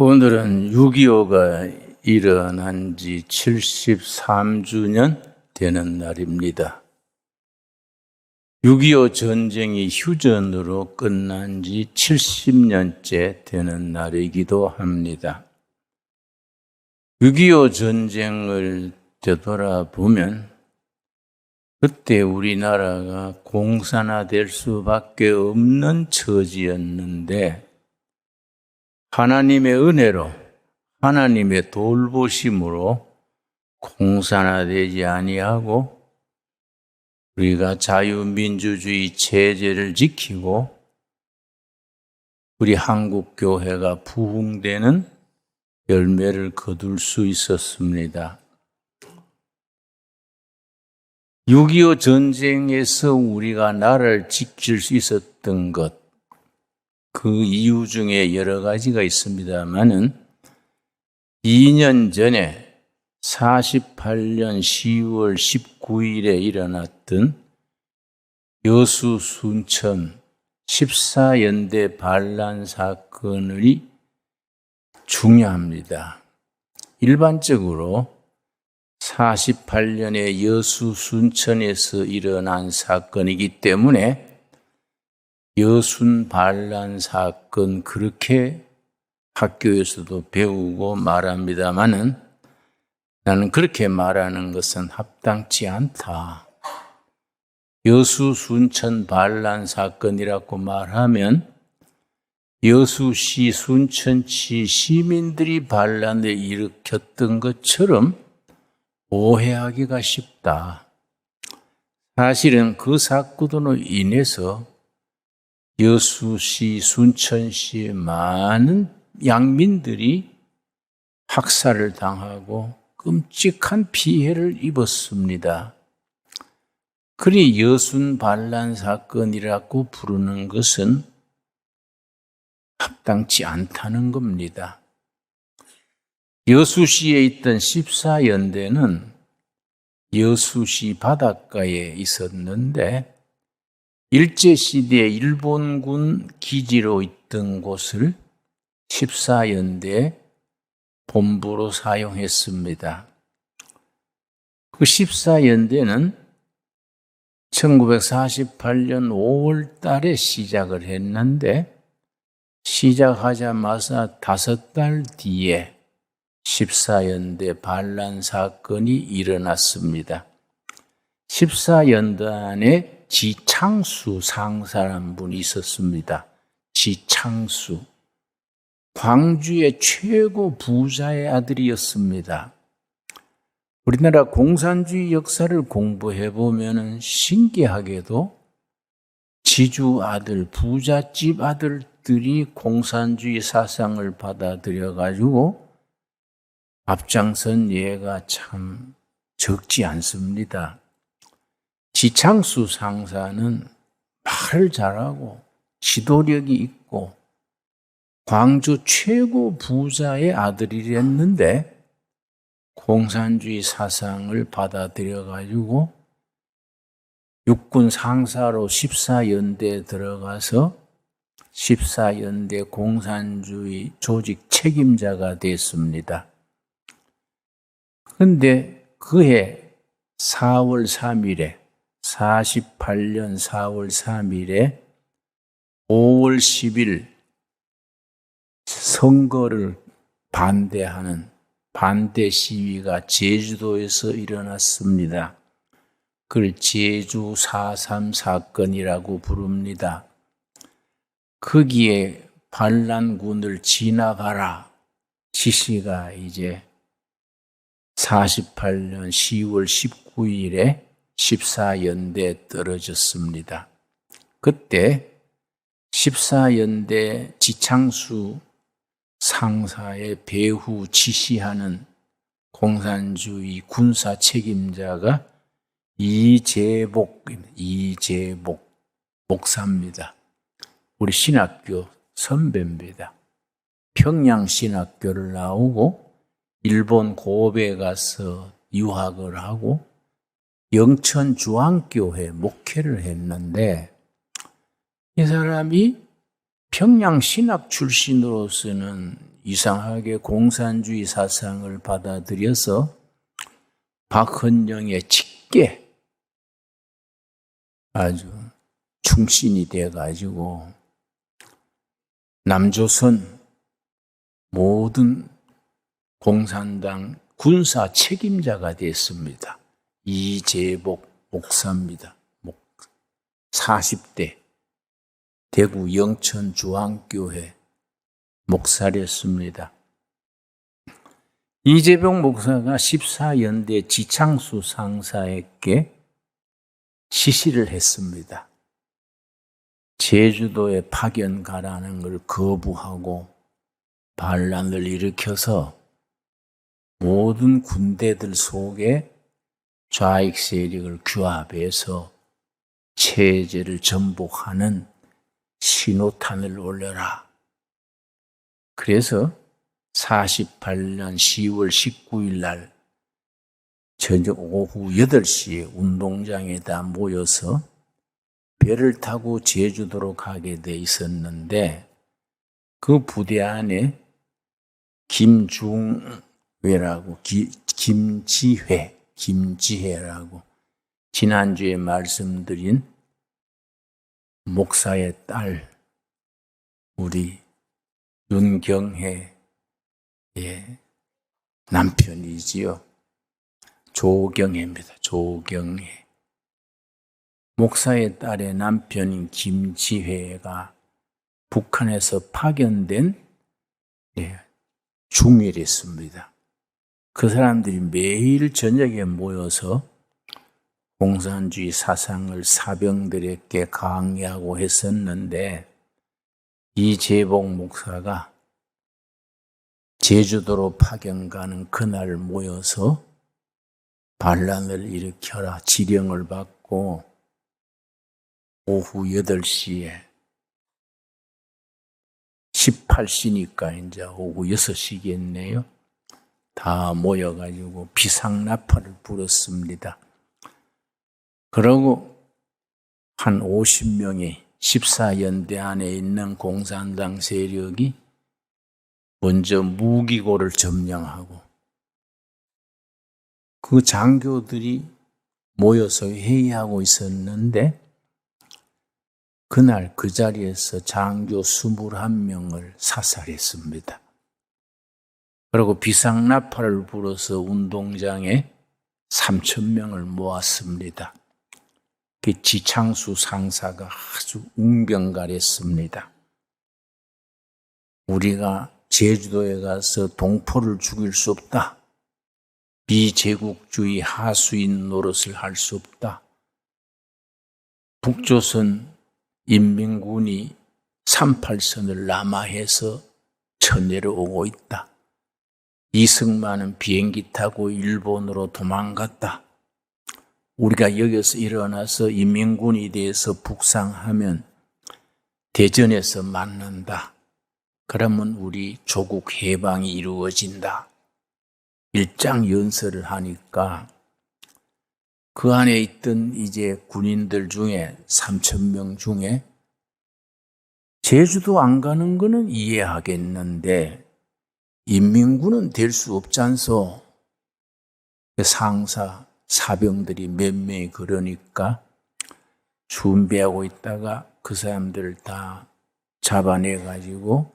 오늘은 6.25가 일어난 지 73주년 되는 날입니다. 6.25 전쟁이 휴전으로 끝난 지 70년째 되는 날이기도 합니다. 6.25 전쟁을 되돌아보면 그때 우리나라가 공산화될 수밖에 없는 처지였는데 하나님의 은혜로 하나님의 돌보심으로 공산화되지 아니하고 우리가 자유민주주의 체제를 지키고 우리 한국교회가 부흥되는 열매를 거둘 수 있었습니다. 6.25 전쟁에서 우리가 나라를 지킬 수 있었던 것, 그 이유 중에 여러 가지가 있습니다만은 2년 전에 48년 10월 19일에 일어났던 여수 순천 14연대 반란 사건이 중요합니다. 일반적으로 48년에 여수 순천에서 일어난 사건이기 때문에 여순 반란 사건 그렇게 학교에서도 배우고 말합니다마는 나는 그렇게 말하는 것은 합당치 않다. 여수 순천 반란 사건이라고 말하면 여수시 순천시 시민들이 반란을 일으켰던 것처럼 오해하기가 쉽다. 사실은 그 사건으로 인해서 여수시, 순천시의 많은 양민들이 학살을 당하고 끔찍한 피해를 입었습니다. 그리 여순 반란 사건이라고 부르는 것은 합당치 않다는 겁니다. 여수시에 있던 14연대는 여수시 바닷가에 있었는데 일제시대에 일본군 기지로 있던 곳을 14연대 본부로 사용했습니다. 그 14연대는 1948년 5월 달에 시작을 했는데 시작하자마자 5달 뒤에 14연대 반란 사건이 일어났습니다. 14연대 안에 지창수 상사라는 분이 있었습니다. 지창수. 광주의 최고 부자의 아들이었습니다. 우리나라 공산주의 역사를 공부해 보면 신기하게도 지주 아들, 부잣집 아들들이 공산주의 사상을 받아들여 가지고 앞장선 예가 참 적지 않습니다. 지창수 상사는 말을 잘하고 지도력이 있고 광주 최고 부자의 아들이랬는데 공산주의 사상을 받아들여 가지고 육군 상사로 14연대에 들어가서 14연대 공산주의 조직 책임자가 됐습니다. 그런데 그해 4월 3일에 48년 4월 3일에 5월 10일 선거를 반대하는 반대 시위가 제주도에서 일어났습니다. 그걸 제주 4.3 사건이라고 부릅니다. 거기에 반란군을 진압하라 지시가 이제 48년 10월 19일에 14연대에 떨어졌습니다. 그때 14연대 지창수 상사의 배후 지시하는 공산주의 군사 책임자가 이재복 목사입니다. 우리 신학교 선배입니다. 평양신학교를 나오고 일본 고베에 가서 유학을 하고 영천중앙교회 목회를 했는데 이 사람이 평양 신학 출신으로서는 이상하게 공산주의 사상을 받아들여서 박헌영의 짙게 아주 충신이 돼가지고 남조선 모든 공산당 군사 책임자가 됐습니다. 이재복 목사입니다. 40대 대구 영천 주안교회 목사였습니다. 이재복 목사가 14연대 지창수 상사에게 지시를 했습니다. 제주도에 파견 가라는 걸 거부하고 반란을 일으켜서 모든 군대들 속에 좌익 세력을 규합해서 체제를 전복하는 신호탄을 올려라. 그래서 48년 10월 19일 날 저녁 오후 8시에 운동장에다 모여서 배를 타고 제주도로 가게 돼 있었는데 그 부대 안에 김중회라고 김지혜라고 지난주에 말씀드린 목사의 딸 우리 윤경혜의 남편이지요. 조경혜입니다. 조경혜. 목사의 딸의 남편인 김지혜가 북한에서 파견된 중위랬습니다. 그 사람들이 매일 저녁에 모여서 공산주의 사상을 사병들에게 강의하고 했었는데 이재복 목사가 제주도로 파견 가는 그날 모여서 반란을 일으켜라 지령을 받고 오후 8시에 18시니까 이제 오후 6시겠네요. 다 모여가지고 비상나팔을 불었습니다. 그러고 한 50명이 14연대 안에 있는 공산당 세력이 먼저 무기고를 점령하고 그 장교들이 모여서 회의하고 있었는데 그날 그 자리에서 장교 21명을 사살했습니다. 그리고 비상나팔을 불어서 운동장에 3,000명을 모았습니다. 그 지창수 상사가 아주 웅변가렸습니다. 우리가 제주도에 가서 동포를 죽일 수 없다. 비제국주의 하수인 노릇을 할 수 없다. 북조선 인민군이 38선을 남하해서 쳐내려오고 있다. 이승만은 비행기 타고 일본으로 도망갔다. 우리가 여기서 일어나서 인민군에 대해서 북상하면 대전에서 만난다. 그러면 우리 조국 해방이 이루어진다. 일장연설을 하니까 그 안에 있던 이제 군인들 중에 3,000명 중에 제주도 안 가는 거는 이해하겠는데 인민군은 될 수 없잖소. 상사, 사병들이 몇 명이 그러니까 준비하고 있다가 그 사람들을 다 잡아내가지고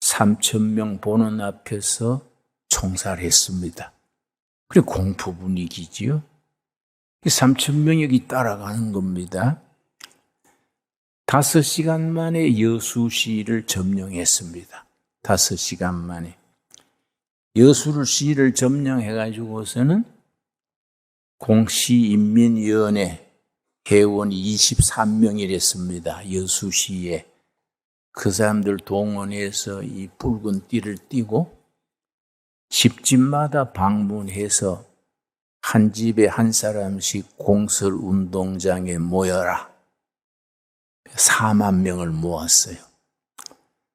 3,000명 보는 앞에서 총살했습니다. 그래 공포 분위기지요. 3,000명이 여기 따라가는 겁니다. 5시간 만에 여수시를 점령했습니다. 5시간 만에. 여수시를 점령해가지고서는 공시인민위원회 회원이 23명이랬습니다. 여수시에. 그 사람들 동원해서 이 붉은 띠를 띠고 집집마다 방문해서 한 집에 한 사람씩 공설운동장에 모여라. 4만 명을 모았어요.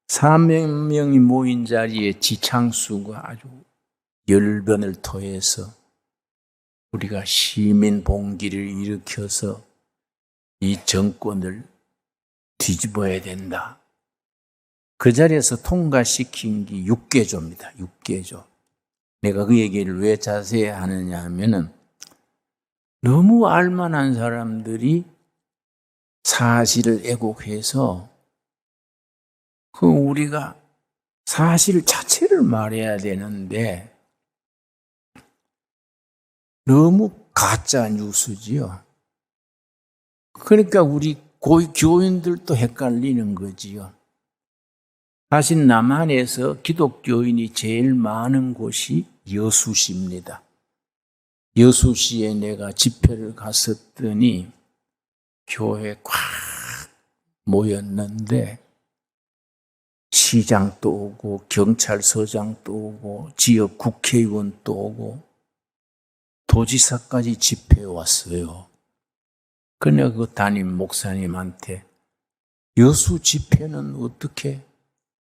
4만 명이 모인 자리에 지창수가 아주 열변을 토해서 우리가 시민 봉기를 일으켜서 이 정권을 뒤집어야 된다. 그 자리에서 통과시킨 게 육개조입니다. 육개조. 내가 그 얘기를 왜 자세히 하느냐 하면은 너무 알만한 사람들이 사실을 애곡해서 우리가 사실 자체를 말해야 되는데 너무 가짜 뉴스지요. 그러니까 우리 교인들도 헷갈리는 거지요. 사실 남한에서 기독교인이 제일 많은 곳이 여수시입니다. 여수시에 내가 집회를 갔었더니 교회 꽉 모였는데 시장도 오고 경찰서장도 오고 지역 국회의원도 오고 도지사까지 집회에 왔어요. 그러나 그 담임 목사님한테 여수 집회는 어떻게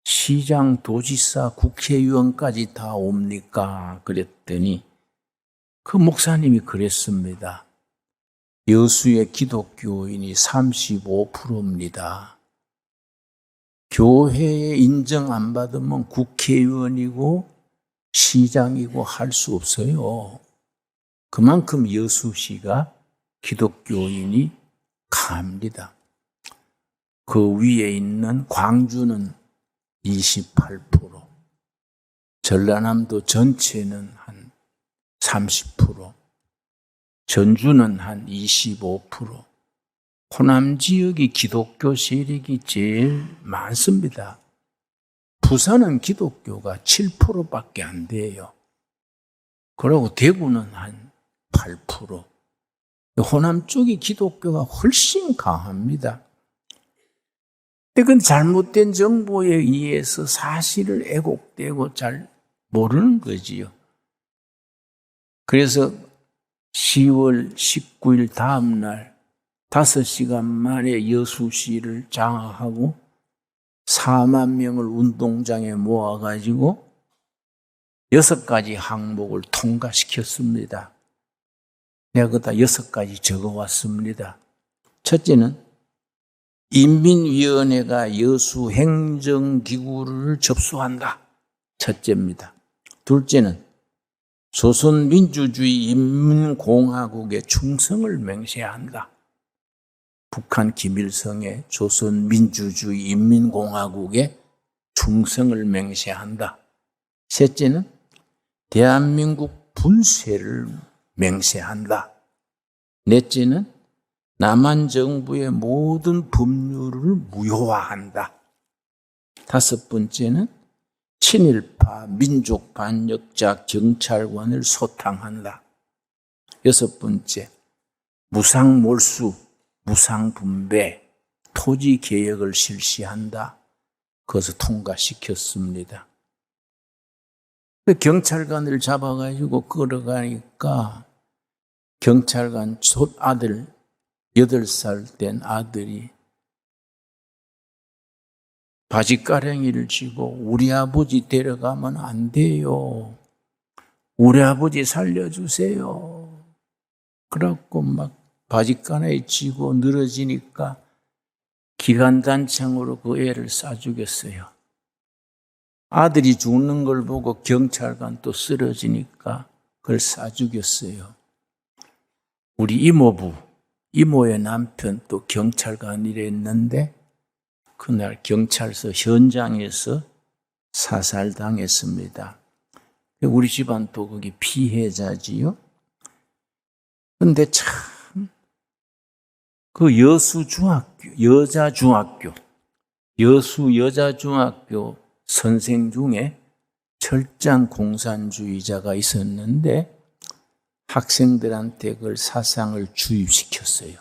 시장, 도지사, 국회의원까지 다 옵니까? 그랬더니 그 목사님이 그랬습니다. 여수의 기독교인이 35%입니다. 교회에 인정 안 받으면 국회의원이고 시장이고 할 수 없어요. 그만큼 여수시가 기독교인이 강합니다. 그 위에 있는 광주는 28%, 전라남도 전체는 한 30%, 전주는 한 25%, 호남 지역이 기독교 세력이 제일 많습니다. 부산은 기독교가 7%밖에 안 돼요. 그리고 대구는 한 8%. 호남 쪽이 기독교가 훨씬 강합니다. 근데 그건 잘못된 정보에 의해서 사실을 애곡되고 잘 모르는 거지요. 그래서 10월 19일 다음 날 5시간 만에 여수시를 장악하고 4만 명을 운동장에 모아가지고 6가지 항목을 통과시켰습니다. 내가 그다 6가지 적어왔습니다. 첫째는 인민위원회가 여수 행정기구를 접수한다. 첫째입니다. 둘째는 조선민주주의 인민공화국의 충성을 맹세한다. 북한 김일성의 조선민주주의 인민공화국의 충성을 맹세한다. 셋째는 대한민국 분쇄를 맹세한다. 넷째는 남한 정부의 모든 법률을 무효화한다. 5번째는 친일파 민족 반역자 경찰관을 소탕한다. 6번째, 무상몰수, 무상분배, 토지개혁을 실시한다. 그것을 통과시켰습니다. 경찰관을 잡아가지고 끌어가니까 경찰관 아들, 8살 된 아들이 바지가랑이를 쥐고 우리 아버지 데려가면 안 돼요. 우리 아버지 살려주세요. 그래갖고 막 바지가랑이 쥐고 늘어지니까 기관단창으로 그 애를 쏴 죽였어요. 아들이 죽는 걸 보고 경찰관 또 쓰러지니까 그걸 쏴 죽였어요. 우리 이모의 남편 또 경찰관이랬는데 그날 경찰서 현장에서 사살당했습니다. 우리 집안 또 거기 피해자지요. 그런데 참, 그 여수 여자중학교 선생 중에 철장 공산주의자가 있었는데 학생들한테 그걸 사상을 주입시켰어요.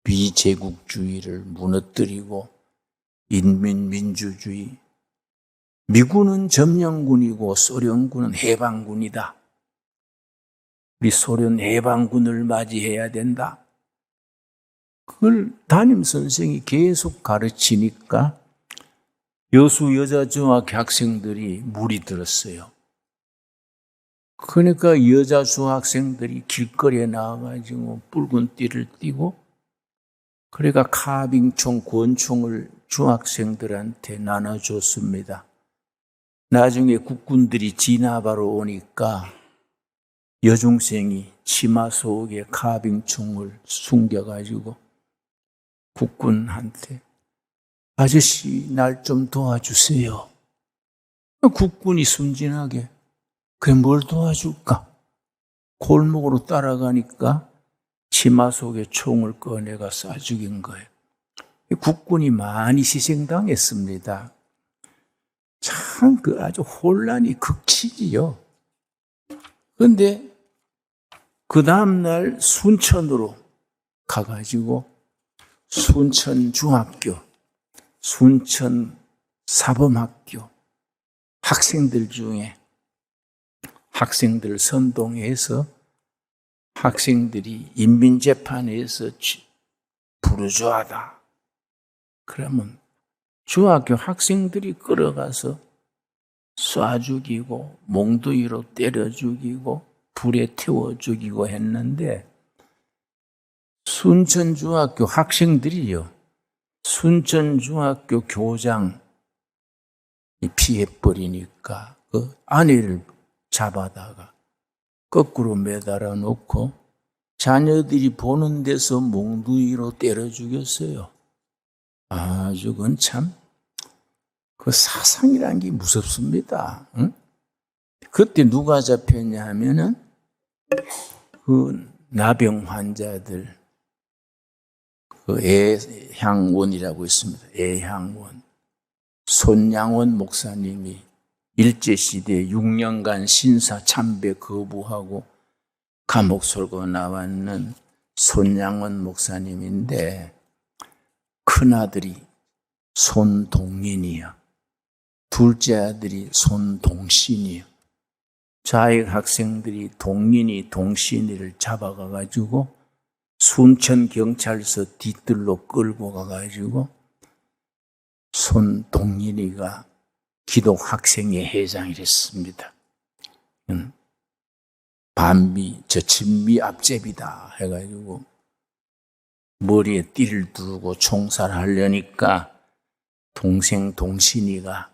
비제국주의를 무너뜨리고 인민민주주의. 미군은 점령군이고 소련군은 해방군이다. 우리 소련 해방군을 맞이해야 된다. 그걸 담임선생이 계속 가르치니까 여수 여자중학교 학생들이 물이 들었어요. 그러니까 여자 중학생들이 길거리에 나와가지고 붉은 띠를 띠고 그러니까 카빙총, 권총을 중학생들한테 나눠줬습니다. 나중에 국군들이 진압하러 오니까 여중생이 치마 속에 카빙총을 숨겨가지고 국군한테 아저씨 날 좀 도와주세요. 국군이 순진하게 그게 뭘 도와줄까? 골목으로 따라가니까 치마 속에 총을 꺼내가 쏴 죽인 거예요. 국군이 많이 희생당했습니다. 참 아주 혼란이 극치지요. 그런데 그 다음날 순천으로 가가지고 순천중학교, 순천사범학교 학생들 중에 학생들 선동해서 학생들이 인민재판에서 부르주아다. 그러면 중학교 학생들이 끌어가서 쏴 죽이고 몽둥이로 때려 죽이고 불에 태워 죽이고 했는데 순천중학교 학생들이요. 순천중학교 교장이 피해버리니까 그 아내를 잡아다가 거꾸로 매달아 놓고 자녀들이 보는 데서 몽둥이로 때려 죽였어요. 아주 그건 참 그 사상이라는 게 무섭습니다. 응? 그때 누가 잡혔냐 하면은 그 나병 환자들 그 애향원이라고 있습니다. 애향원. 손양원 목사님이 일제시대에 6년간 신사 참배 거부하고 감옥 설고 나왔는 손양원 목사님인데 큰아들이 손동인이요. 둘째 아들이 손동신이요. 자익 학생들이 동인이 동신이를 잡아가가지고 순천경찰서 뒤뜰로 끌고 가가지고 손동인이가 기독학생회 회장이 됐습니다. 반미, 저친미 앞제비다 해가지고 머리에 띠를 두르고 총살하려니까 동생 동신이가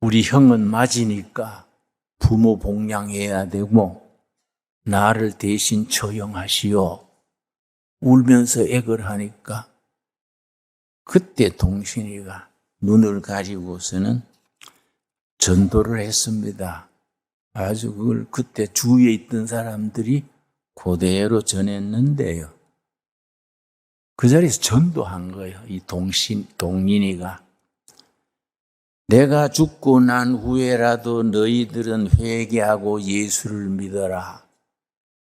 우리 형은 맞으니까 부모 봉양해야 되고 나를 대신 처형하시오. 울면서 애걸 하니까 그때 동신이가 눈을 가지고서는 전도를 했습니다. 아주 그걸 그때 주위에 있던 사람들이 그대로 전했는데요. 그 자리에서 전도한 거예요. 이 동인이가. 내가 죽고 난 후에라도 너희들은 회개하고 예수를 믿어라.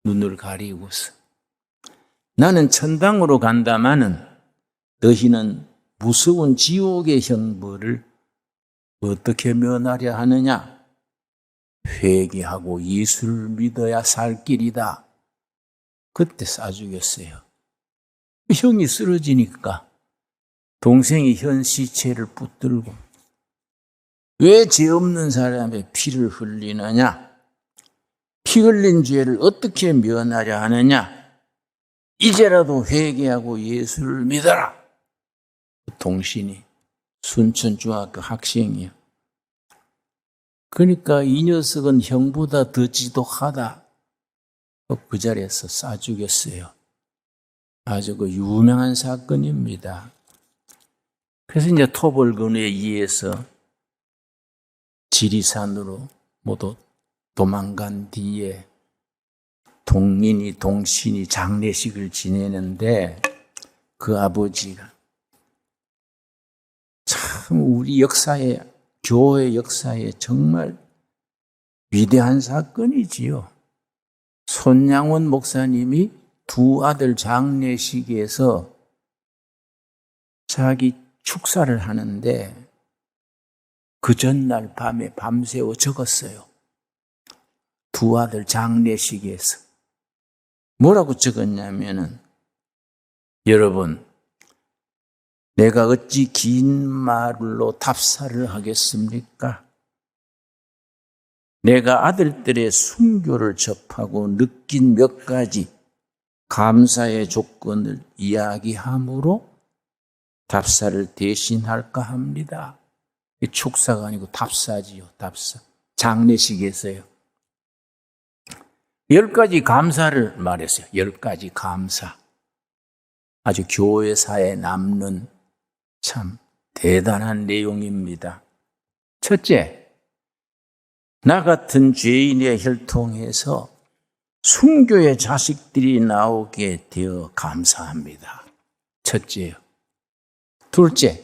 눈을 가리고서. 나는 천당으로 간다마는 너희는 무서운 지옥의 형벌을 어떻게 면하려 하느냐? 회개하고 예수를 믿어야 살 길이다. 그때 쏴 죽였어요. 형이 쓰러지니까 동생이 현 시체를 붙들고 왜 죄 없는 사람의 피를 흘리느냐? 피 흘린 죄를 어떻게 면하려 하느냐? 이제라도 회개하고 예수를 믿어라. 동신이 순천중학교 학생이요. 그러니까 이 녀석은 형보다 더 지독하다. 그 자리에서 쏴 죽였어요. 아주 그 유명한 사건입니다. 그래서 이제 토벌군에 의해서 지리산으로 모두 도망간 뒤에 동인이 동신이 장례식을 지내는데 그 아버지가 참 우리 역사에 교회 역사에 정말 위대한 사건이지요. 손양원 목사님이 두 아들 장례식에서 자기 축사를 하는데 그 전날 밤에 밤새워 적었어요. 두 아들 장례식에서. 뭐라고 적었냐면은 여러분 내가 어찌 긴 말로 답사를 하겠습니까? 내가 아들들의 순교를 접하고 느낀 몇 가지 감사의 조건을 이야기함으로 답사를 대신할까 합니다. 축사가 아니고 답사지요. 답사. 장례식에서요. 10가지 감사를 말했어요. 10가지 감사. 아주 교회사에 남는 참 대단한 내용입니다. 첫째, 나 같은 죄인의 혈통에서 순교의 자식들이 나오게 되어 감사합니다. 첫째요. 둘째,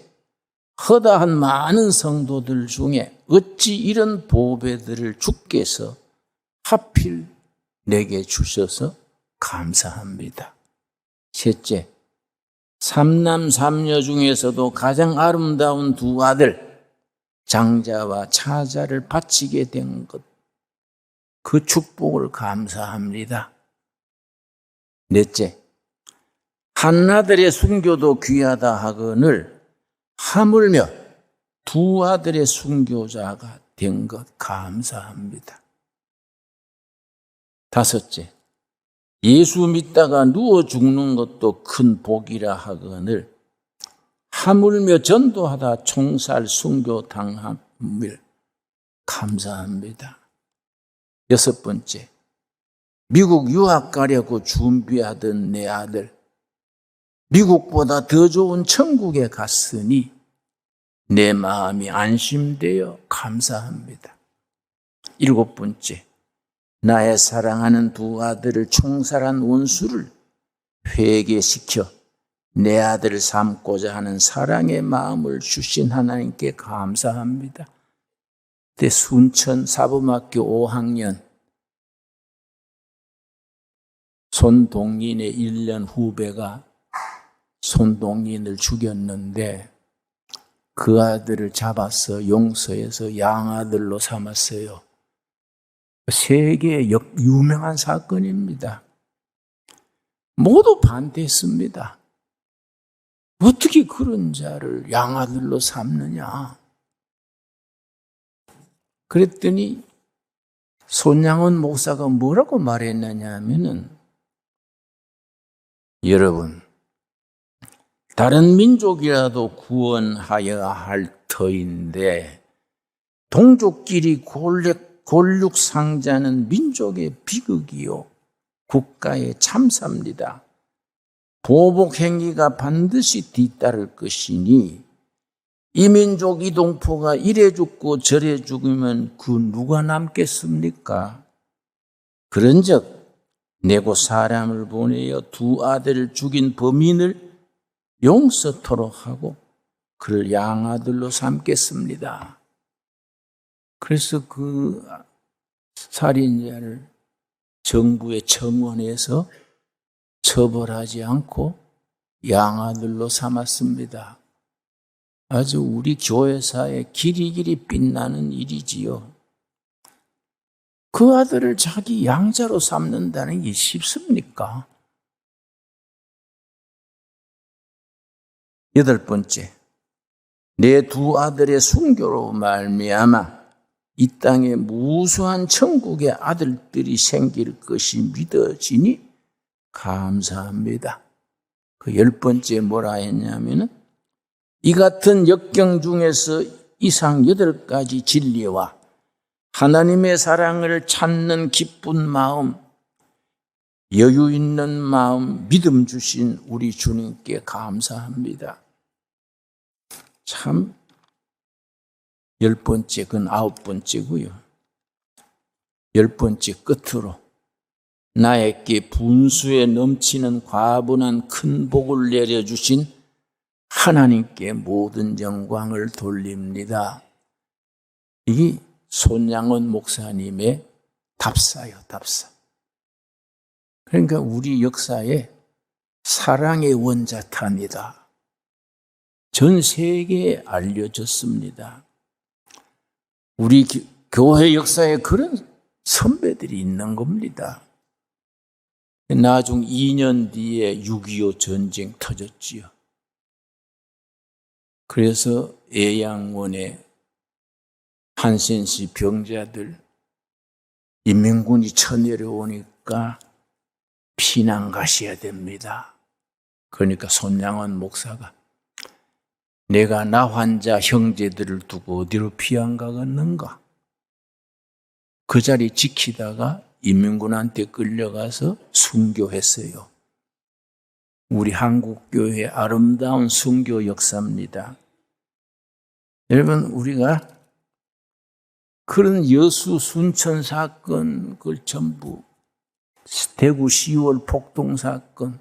허다한 많은 성도들 중에 어찌 이런 보배들을 주께서 하필 내게 주셔서 감사합니다. 셋째, 삼남 삼녀 중에서도 가장 아름다운 두 아들 장자와 차자를 바치게 된 것, 그 축복을 감사합니다. 넷째, 한아들의 순교도 귀하다 하거늘 하물며 두 아들의 순교자가 된 것 감사합니다. 다섯째, 예수 믿다가 누워 죽는 것도 큰 복이라 하거늘 하물며 전도하다 총살 순교 당함을 감사합니다. 여섯 번째, 미국 유학 가려고 준비하던 내 아들, 미국보다 더 좋은 천국에 갔으니 내 마음이 안심되어 감사합니다. 일곱 번째, 나의 사랑하는 두 아들을 총살한 원수를 회개시켜 내 아들을 삼고자 하는 사랑의 마음을 주신 하나님께 감사합니다. 그때 순천 사범학교 5학년 손동인의 1년 후배가 손동인을 죽였는데 그 아들을 잡아서 용서해서 양아들로 삼았어요. 세계의 유명한 사건입니다. 모두 반대했습니다. 어떻게 그런 자를 양아들로 삼느냐. 그랬더니 손양원 목사가 뭐라고 말했느냐 하면은, 여러분, 다른 민족이라도 구원하여야 할 터인데 동족끼리 골육상자는 민족의 비극이요 국가의 참사입니다. 보복행위가 반드시 뒤따를 것이니 이 민족 이동포가 이래 죽고 저래 죽으면 그 누가 남겠습니까? 그런즉 내고 사람을 보내어 두 아들을 죽인 범인을 용서토록 하고 그를 양아들로 삼겠습니다. 그래서 그 살인자를 정부의 청원에서 처벌하지 않고 양아들로 삼았습니다. 아주 우리 교회사에 길이길이 빛나는 일이지요. 그 아들을 자기 양자로 삼는다는 게 쉽습니까? 여덟 번째, 내 두 아들의 순교로 말미암아 이 땅에 무수한 천국의 아들들이 생길 것이 믿어지니 감사합니다. 그 10번째 뭐라 했냐면은 이 같은 역경 중에서 이상 8가지 진리와 하나님의 사랑을 찾는 기쁜 마음, 여유 있는 마음, 믿음 주신 우리 주님께 감사합니다. 참 10번째, 그건 9번째고요. 10번째 끝으로 나에게 분수에 넘치는 과분한 큰 복을 내려주신 하나님께 모든 영광을 돌립니다. 이게 손양원 목사님의 답사요, 답사. 그러니까 우리 역사에 사랑의 원자탄이다. 전 세계에 알려졌습니다. 우리 교회 역사에 그런 선배들이 있는 겁니다. 나중 2년 뒤에 6.25 전쟁 터졌지요. 그래서 애양원에 한센시 병자들 인민군이 쳐내려오니까 피난 가셔야 됩니다. 그러니까 손양원 목사가 내가 나 환자 형제들을 두고 어디로 피한 가겠는가? 그 자리 지키다가 인민군한테 끌려가서 순교했어요. 우리 한국교회의 아름다운 순교 역사입니다. 여러분, 우리가 그런 여수 순천 사건, 그걸 전부 대구 10월 폭동 사건,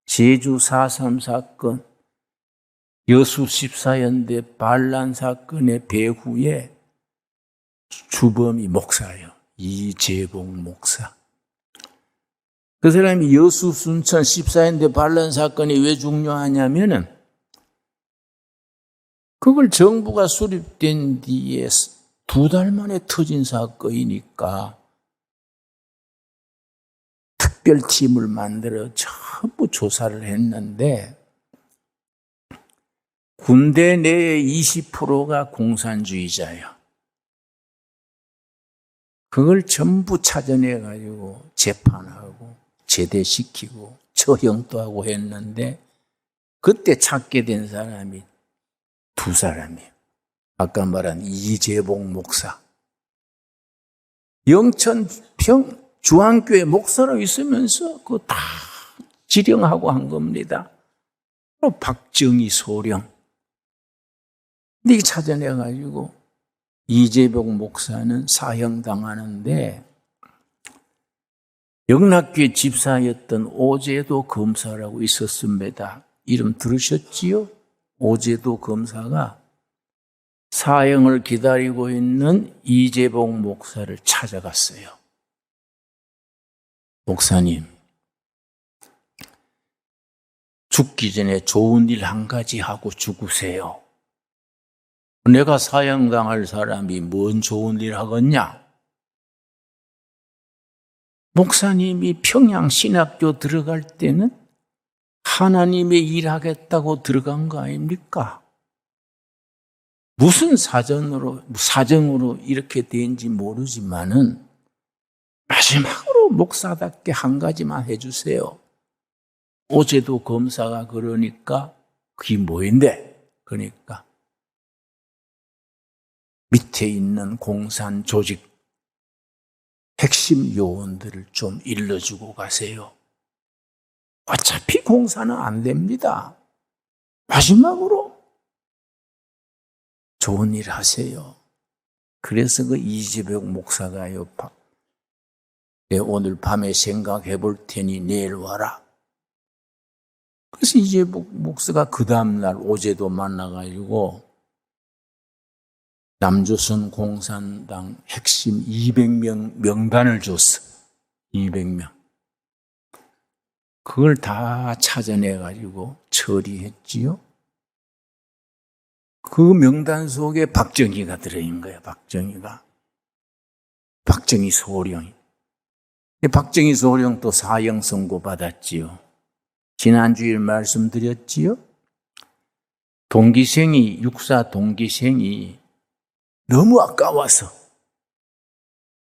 제주 4.3 사건, 여수 14연대 반란 사건의 배후에 주범이 목사예요. 이재복 목사. 그 사람이 여수 순천 14연대 반란 사건이 왜 중요하냐면은 그걸 정부가 수립된 뒤에 2달 만에 터진 사건이니까 특별팀을 만들어 전부 조사를 했는데 군대 내의 20%가 공산주의자예요. 그걸 전부 찾아내가지고 재판하고 제대시키고 처형도 하고 했는데 그때 찾게 된 사람이 2사람이에요. 아까 말한 이재복 목사. 영천 중앙교회 목사로 있으면서 그거 다 지령하고 한 겁니다. 박정희 소령. 근데 이게 찾아내가지고 이재복 목사는 사형당하는데 영락교회 집사였던 오제도 검사라고 있었습니다. 이름 들으셨지요? 오제도 검사가 사형을 기다리고 있는 이재복 목사를 찾아갔어요. 목사님, 죽기 전에 좋은 일 한 가지 하고 죽으세요. 내가 사형당할 사람이 뭔 좋은 일 하겠냐? 목사님이 평양신학교 들어갈 때는 하나님의 일하겠다고 들어간 거 아닙니까? 무슨 사정으로 이렇게 된지 모르지만은 마지막으로 목사답게 한 가지만 해주세요. 어제도 검사가 그러니까 그게 뭐인데? 그러니까 밑에 있는 공산 조직 핵심 요원들을 좀 일러주고 가세요. 어차피 공사는 안 됩니다. 마지막으로 좋은 일 하세요. 그래서 그 이재복 목사가요, 오늘 밤에 생각해 볼 테니 내일 와라. 그래서 이재복 목사가 그 다음날 오제도 만나가지고 남조선 공산당 핵심 200명 명단을 줬어. 200명. 그걸 다 찾아내가지고 처리했지요. 그 명단 속에 박정희가 들어있는 거예요. 박정희 소령이. 박정희 소령 또 사형 선고 받았지요. 지난주에 말씀드렸지요. 육사 동기생이 너무 아까워서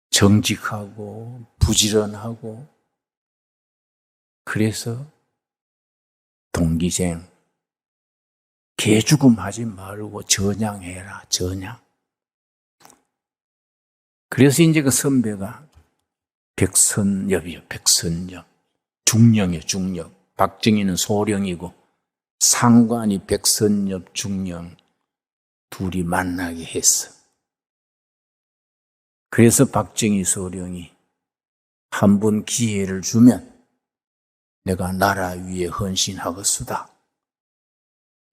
정직하고 부지런하고 그래서 동기생 개죽음 하지 말고 전향해라. 전향. 그래서 이제 그 선배가 백선엽이요. 백선엽. 중령이에요. 중령. 박정희는 소령이고 상관이 백선엽 중령 둘이 만나게 했어. 그래서 박정희 소령이 한 번 기회를 주면 내가 나라 위에 헌신하겠수다.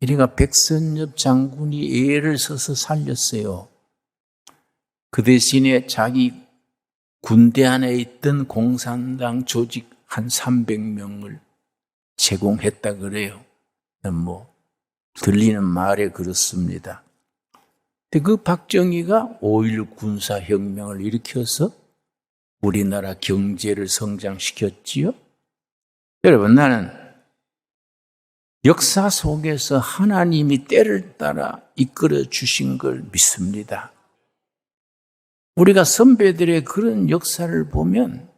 이래가 백선엽 장군이 애를 써서 살렸어요. 그 대신에 자기 군대 안에 있던 공산당 조직 한 300명을 제공했다 그래요. 들리는 말에 그렇습니다. 근데 그 박정희가 5.16 군사혁명을 일으켜서 우리나라 경제를 성장시켰지요. 여러분, 나는 역사 속에서 하나님이 때를 따라 이끌어 주신 걸 믿습니다. 우리가 선배들의 그런 역사를 보면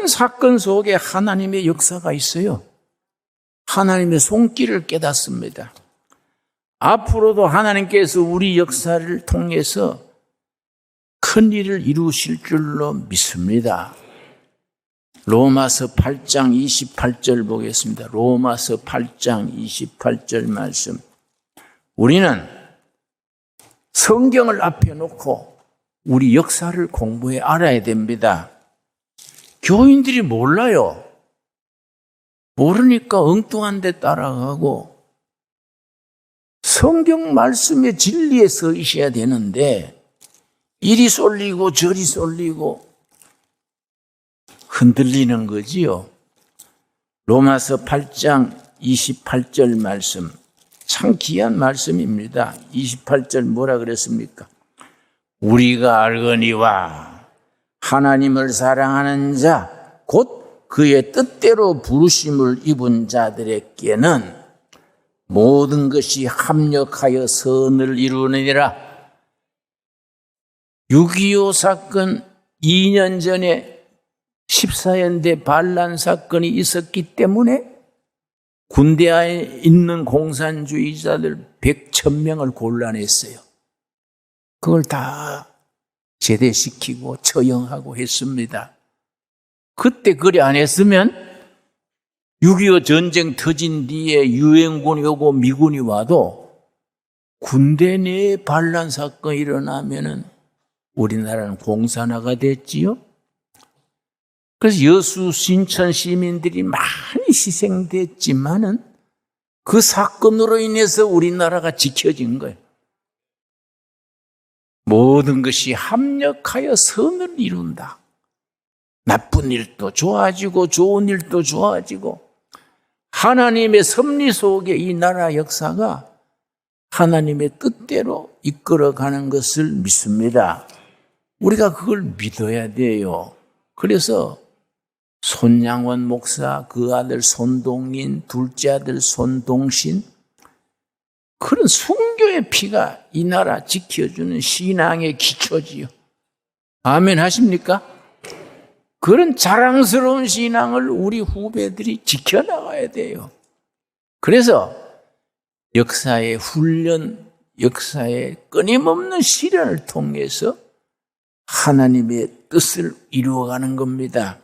사건 속에 하나님의 역사가 있어요. 하나님의 손길을 깨닫습니다. 앞으로도 하나님께서 우리 역사를 통해서 큰 일을 이루실 줄로 믿습니다. 로마서 8장 28절 보겠습니다. 로마서 8장 28절 말씀. 우리는 성경을 앞에 놓고 우리 역사를 공부해 알아야 됩니다. 교인들이 몰라요. 모르니까 엉뚱한 데 따라가고 성경 말씀의 진리에 서 있어야 되는데 이리 쏠리고 저리 쏠리고 흔들리는 거지요. 로마서 8장 28절 말씀, 참 귀한 말씀입니다. 28절 뭐라 그랬습니까? 우리가 알거니와 하나님을 사랑하는 자, 곧 그의 뜻대로 부르심을 입은 자들에게는 모든 것이 합력하여 선을 이루느니라. 6.25 사건 2년 전에 14연대 반란 사건이 있었기 때문에 군대에 있는 공산주의자들 100,000명을 곤란했어요. 그걸 다 제대시키고 처형하고 했습니다. 그때 그리 안 했으면 6.25 전쟁 터진 뒤에 유엔군이 오고 미군이 와도 군대 내에 반란 사건이 일어나면은 우리나라는 공산화가 됐지요. 그래서 여수 신천 시민들이 많이 희생됐지만은 그 사건으로 인해서 우리나라가 지켜진 거예요. 모든 것이 합력하여 선을 이룬다. 나쁜 일도 좋아지고 좋은 일도 좋아지고 하나님의 섭리 속에 이 나라 역사가 하나님의 뜻대로 이끌어가는 것을 믿습니다. 우리가 그걸 믿어야 돼요. 그래서 손양원 목사, 그 아들 손동인, 둘째 아들 손동신, 그런 순교의 피가 이 나라 지켜주는 신앙의 기초지요. 아멘 하십니까? 그런 자랑스러운 신앙을 우리 후배들이 지켜나가야 돼요. 그래서 역사의 훈련, 역사의 끊임없는 시련을 통해서 하나님의 뜻을 이루어가는 겁니다.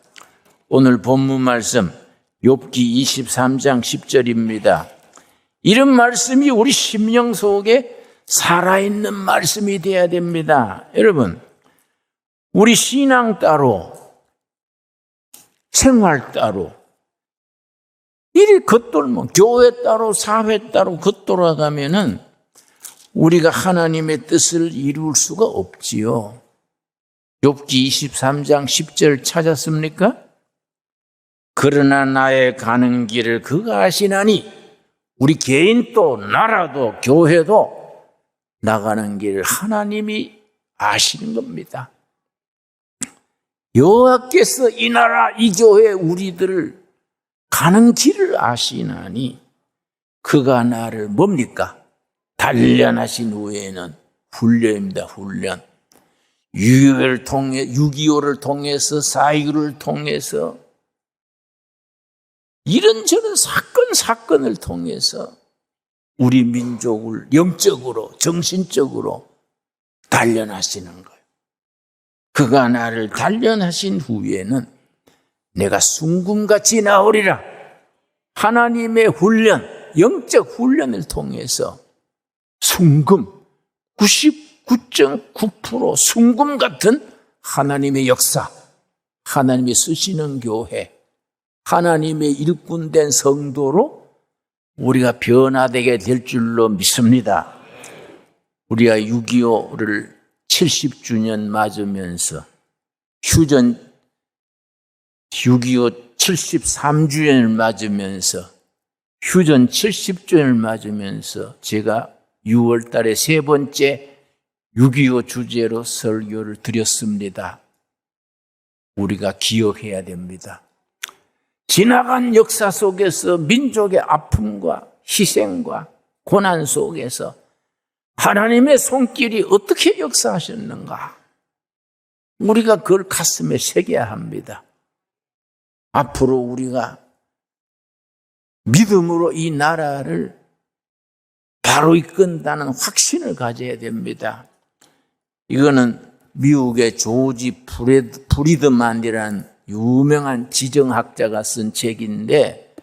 오늘 본문 말씀 욥기 23장 10절입니다. 이런 말씀이 우리 심령 속에 살아있는 말씀이 되어야 됩니다. 여러분, 우리 신앙 따로 생활 따로 이리 겉돌면 교회 따로 사회 따로 겉돌아가면은 우리가 하나님의 뜻을 이룰 수가 없지요. 욥기 23장 10절 찾았습니까? 그러나 나의 가는 길을 그가 아시나니, 우리 개인도 나라도 교회도 나가는 길을 하나님이 아시는 겁니다. 여호와께서 이 나라 이 교회 우리들을 가는 길을 아시나니 그가 나를 뭡니까? 단련하신 후에는 훈련입니다. 훈련. 6.25를 통해서 4.19를 통해서 이런저런 사건을 통해서 우리 민족을 영적으로 정신적으로 단련하시는 거예요. 그가 나를 단련하신 후에는 내가 순금같이 나오리라. 하나님의 훈련, 영적 훈련을 통해서 순금 99.9% 순금 같은 하나님의 역사, 하나님이 쓰시는 교회, 하나님의 일꾼된 성도로 우리가 변화되게 될 줄로 믿습니다. 우리가 6.25를 70주년 맞으면서 휴전 6.25 73주년을 맞으면서 휴전 70주년을 맞으면서 제가 6월 달에 세 번째 6.25 주제로 설교를 드렸습니다. 우리가 기억해야 됩니다. 지나간 역사 속에서 민족의 아픔과 희생과 고난 속에서 하나님의 손길이 어떻게 역사하셨는가? 우리가 그걸 가슴에 새겨야 합니다. 앞으로 우리가 믿음으로 이 나라를 바로 이끈다는 확신을 가져야 됩니다. 이거는 미국의 조지 브리드만이라는 유명한 지정학자가 쓴 책인데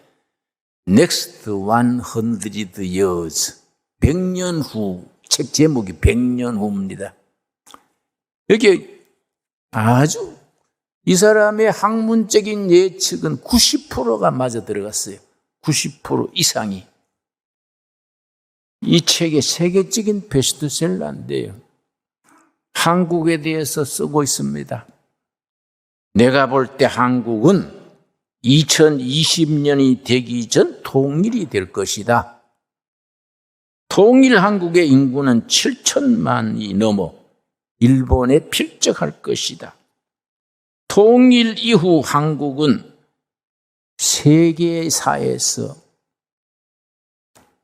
Next 100 Years 100년 후, 책 제목이 100년 후입니다. 여기 아주 이 사람의 학문적인 예측은 90%가 맞아 들어갔어요. 90% 이상이. 이 책의 세계적인 베스트셀러인데요. 한국에 대해서 쓰고 있습니다. 내가 볼 때 한국은 2020년이 되기 전 통일이 될 것이다. 통일 한국의 인구는 7천만이 넘어 일본에 필적할 것이다. 통일 이후 한국은 세계사에서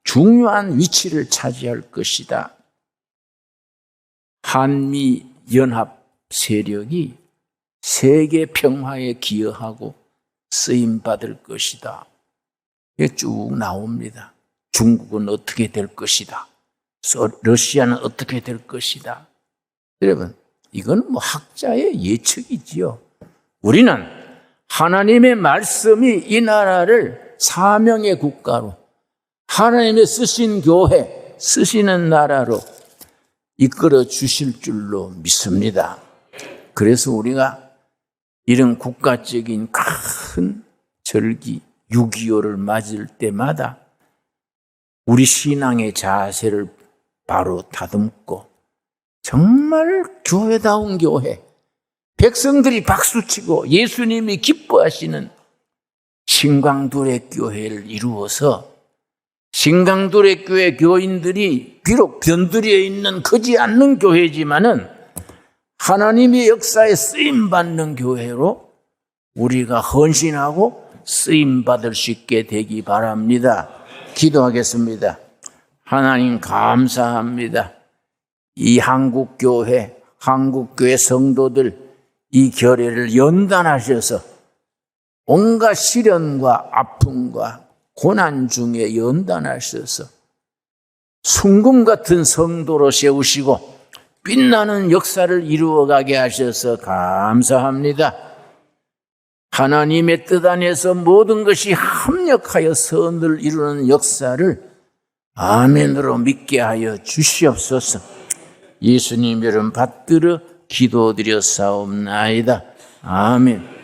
중요한 위치를 차지할 것이다. 한미 연합 세력이 세계 평화에 기여하고 쓰임받을 것이다. 이게 쭉 나옵니다. 중국은 어떻게 될 것이다. 러시아는 어떻게 될 것이다. 여러분, 이건 뭐 학자의 예측이지요. 우리는 하나님의 말씀이 이 나라를 사명의 국가로, 하나님의 쓰신 교회, 쓰시는 나라로 이끌어 주실 줄로 믿습니다. 그래서 우리가 이런 국가적인 큰 절기 6.25를 맞을 때마다 우리 신앙의 자세를 바로 다듬고 정말 교회다운 교회, 백성들이 박수치고 예수님이 기뻐하시는 신광두레 교회를 이루어서 신광두레 교회 교인들이 비록 변두리에 있는 크지 않는 교회지만은 하나님의 역사에 쓰임받는 교회로 우리가 헌신하고 쓰임받을 수 있게 되기 바랍니다. 기도하겠습니다. 하나님 감사합니다. 이 한국교회, 한국교회 성도들 이 결례를 연단하셔서 온갖 시련과 아픔과 고난 중에 연단하셔서 순금 같은 성도로 세우시고 빛나는 역사를 이루어가게 하셔서 감사합니다. 하나님의 뜻 안에서 모든 것이 합력하여 선을 이루는 역사를 아멘으로 믿게 하여 주시옵소서. 예수님 이름 받들어 기도드려 사옵나이다. 아멘.